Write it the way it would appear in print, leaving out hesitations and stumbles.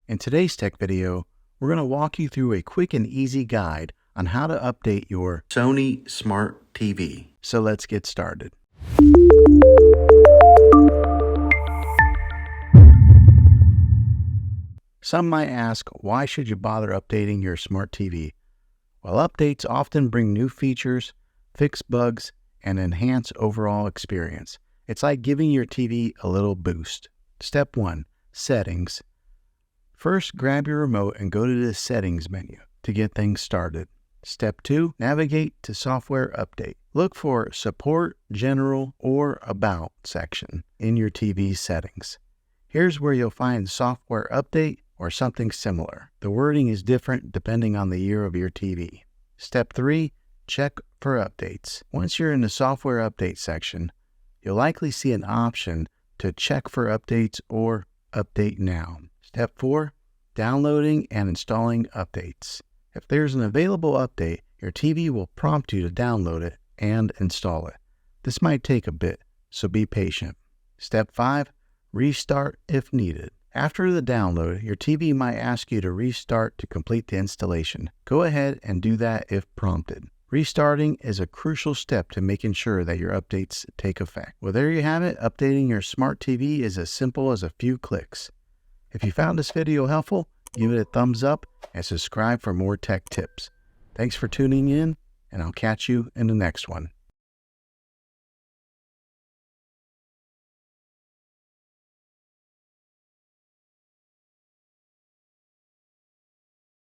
In today's tech video, we're going to walk you through a quick and easy guide on how to update your Sony Smart TV. So let's get started. Some might ask, why should you bother updating your smart TV? Well, updates often bring new features, fix bugs, and enhance overall experience. It's like giving your TV a little boost. Step 1. Settings. First, grab your remote and go to the Settings menu to get things started. Step 2. Navigate to Software Update. Look for Support, General, or About section in your TV settings. Here's where you'll find Software Update or something similar. The wording is different depending on the year of your TV. Step 3. Check for updates. Once you're in the Software Update section, you'll likely see an option to check for updates or Update Now. Step 4. Downloading and installing updates. If there's an available update, your TV will prompt you to download it and install it. This might take a bit, so be patient. Step 5. Restart if needed. After the download, your TV might ask you to restart to complete the installation. Go ahead and do that if prompted. Restarting is a crucial step to making sure that your updates take effect. Well, there you have it. Updating your smart TV is as simple as a few clicks. If you found this video helpful, give it a thumbs up and subscribe for more tech tips. Thanks for tuning in, and I'll catch you in the next one.